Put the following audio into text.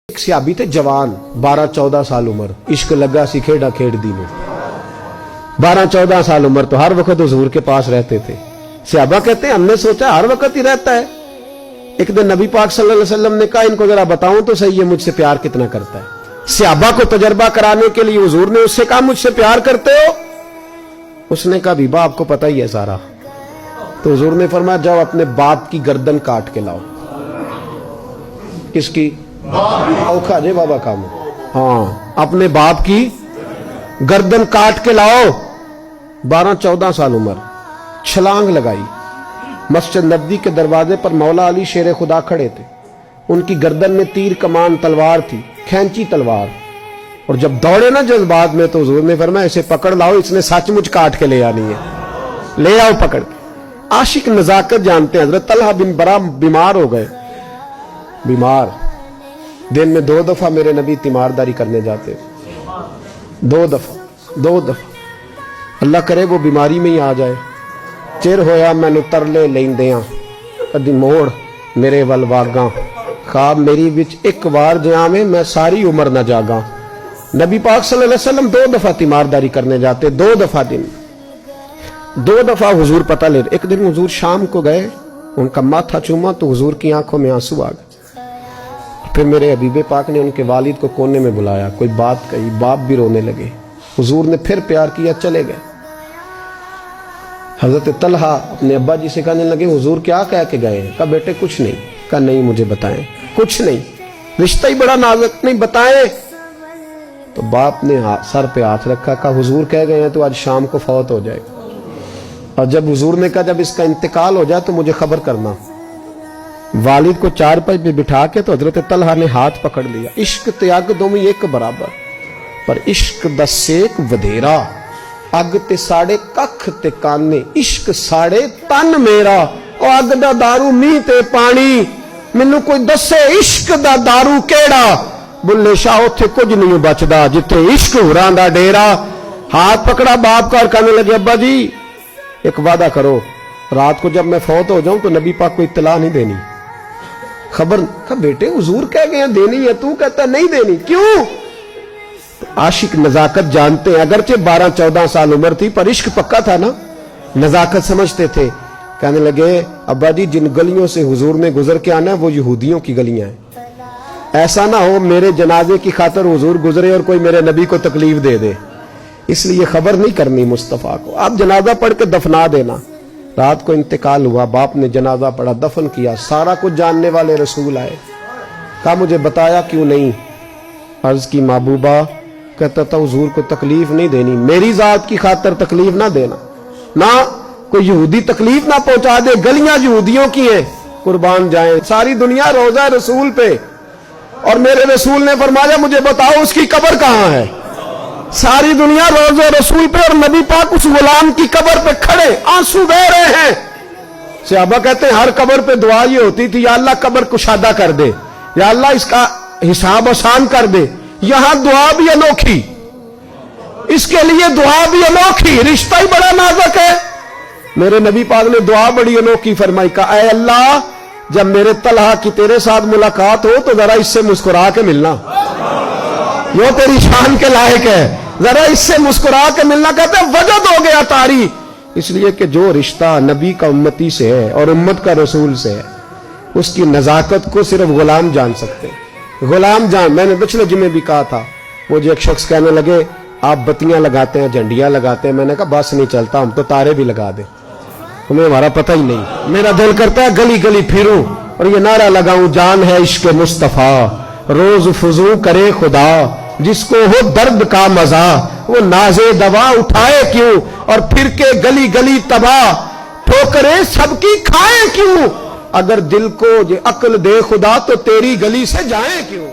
ایک صحابی تھے جوان 12-14 سال عمر، عشق لگا سی کھیڑا کھیڑ دی میں 12-14 سال عمر تو ہر وقت حضور کے پاس رہتے تھے۔ صحابہ کہتے ہیں ہم نے سوچا ہر وقت ہی رہتا ہے۔ ایک دن نبی پاک صلی اللہ علیہ وسلم نے کہا ان کو ذرا بتاؤں تو صحیح ہے مجھ سے پیار کتنا کرتا ہے۔ صحابہ کو تجربہ کرانے کے لیے حضور نے اس سے کہا مجھ سے پیار کرتے ہو؟ اس نے کہا بیبا آپ کو پتہ ہی ہے سارا۔ تو حضور نے فرمایا جاؤ اپنے باپ کی گردن کاٹ کے لاؤ۔ کس کی؟ اوکھا جے بابا کام، ہاں اپنے باپ کی گردن کاٹ کے لاؤ۔ 12-14 سال عمر، چھلانگ لگائی۔ مسجد نبوی کے دروازے پر مولا علی شیر خدا کھڑے تھے، ان کی گردن میں تیر کمان تلوار تھی، کھینچی تلوار، اور جب دوڑے نا جذبات میں تو حضور نے فرمایا اسے پکڑ لاؤ، اس نے سچ مچ کاٹ کے لے آنی ہے، لے آؤ پکڑ کے۔ عاشق نزاکت جانتے ہیں۔ حضرت طلحہ بن برا بیمار ہو گئے، بیمار، دن میں 2 دفعہ میرے نبی تیمارداری کرنے جاتے، 2 دفعہ۔ اللہ کرے وہ بیماری میں ہی آ جائے۔ چر ہویا مینو ترلے لیندیاں، کدی موڑ میرے ول واگاں، خواب میری وچ ایک وار جاویں میں ساری عمر نہ جاگاں۔ نبی پاک صلی اللہ علیہ وسلم 2 دفعہ تیمارداری کرنے جاتے، 2 دفعہ دن، 2 دفعہ حضور پتہ لے۔ ایک دن حضور شام کو گئے، ان کا ماتھا چوما تو حضور کی آنکھوں میں آنسو آ گئے۔ پھر میرے حبیب پاک نے ان کے والد کو کونے میں بلایا، کوئی بات کہی، باپ بھی رونے لگے۔ حضور نے پھر پیار کیا، چلے گئے۔ حضرت طلحہ اپنے ابا جی سے کہنے لگے حضور کیا کہہ کے گئے؟ کہا بیٹے کچھ نہیں۔ کہا نہیں مجھے بتائیں، کچھ نہیں، رشتہ ہی بڑا نازک، نہیں بتائیں۔ تو باپ نے سر پہ ہاتھ رکھا، کہا حضور کہہ گئے ہیں تو آج شام کو فوت ہو جائے گا، اور جب حضور نے کہا جب اس کا انتقال ہو جائے تو مجھے خبر کرنا۔ والد کو چارپائی پہ بٹھا کے تو حضرت طلحہ نے ہاتھ پکڑ لیا۔ عشق تے اگ دوویں ایک برابر، پر عشق دا سیک ودھیرا، اگ تے ساڑے ککھ تے کانے، عشق ساڑے تن میرا، او اگ دا دارو میہ تے پانی، مینوں کوئی دسے عشق دا دارو کیڑا، بلے شاہ اوتھے کچھ نہیں بچدا جتھے عشق ہوراں دا ڈیرا۔ ہاتھ پکڑا باپ کا اور کہنے لگے ابا جی ایک وعدہ کرو، رات کو جب میں فوت ہو جاؤں تو نبی پاک کو اطلاع نہیں دینی، خبر۔ کہا بیٹے حضور کہہ گئے ہیں دینی ہے، تو کہتا ہے نہیں دینی، کیوں؟ عاشق نزاکت جانتے ہیں، اگرچہ 12-14 سال عمر تھی پر عشق پکا تھا نا، نزاکت سمجھتے تھے۔ کہنے لگے ابا جی جن گلیوں سے حضور نے گزر کے آنا ہے وہ یہودیوں کی گلیاں ہیں، ایسا نہ ہو میرے جنازے کی خاطر حضور گزرے اور کوئی میرے نبی کو تکلیف دے دے، اس لیے خبر نہیں کرنی مصطفیٰ کو، آپ جنازہ پڑھ کے دفنا دینا۔ رات کو انتقال ہوا، باپ نے جنازہ پڑھا، دفن کیا، سارا کچھ جاننے والے رسول آئے۔ کہا مجھے بتایا کیوں نہیں؟ عرض کی محبوبہ، کہتا تھا حضور کو تکلیف نہیں دینی، میری ذات کی خاطر تکلیف نہ دینا، نہ کوئی یہودی تکلیف نہ پہنچا دے، گلیاں یہودیوں کی ہیں، قربان جائیں ساری دنیا روضہ رسول پہ، اور میرے رسول نے فرمایا مجھے بتاؤ اس کی قبر کہاں ہے؟ ساری دنیا روضہ رسول پہ، اور نبی پاک اس غلام کی قبر پہ کھڑے آنسو بہہ رہے ہیں۔ صحابہ کہتے ہیں ہر قبر پہ دعا یہ ہوتی تھی یا اللہ قبر کشادہ کر دے، یا اللہ اس کا حساب آسان کر دے۔ یہاں دعا بھی انوکھی، اس کے لیے دعا بھی انوکھی، رشتہ ہی بڑا نازک ہے۔ میرے نبی پاک نے دعا بڑی انوکھی فرمائی، کہا اے اللہ جب میرے طلحہ کی تیرے ساتھ ملاقات ہو تو ذرا اس سے مسکرا کے ملنا، یہ تیری شان کے لائق ہے، ذرا اس سے مسکرا کے ملنا۔ کہتے ہیں وجد ہو گیا طاری، اس لیے کہ جو رشتہ نبی کا امتی سے ہے اور امت کا رسول سے ہے اس کی نزاکت کو صرف غلام جان سکتے ہیں، غلام جان۔ میں نے پچھلے جمعے بھی کہا تھا، مجھے ایک شخص کہنے لگے آپ بتیاں لگاتے ہیں، جھنڈیاں لگاتے ہیں، میں نے کہا بس نہیں چلتا، ہم تو تارے بھی لگا دیں، ہمیں ہمارا پتہ ہی نہیں۔ میرا دل کرتا ہے گلی گلی پھروں اور یہ نعرہ لگاؤں جان ہے عشق مصطفیٰ، روز فضو کرے خدا، جس کو ہو درد کا مزہ وہ ناز دوا اٹھائے کیوں، اور پھر کے گلی گلی تباہ ٹھوکریں سب کی کھائیں کیوں، اگر دل کو یہ عقل دے خدا تو تیری گلی سے جائیں کیوں۔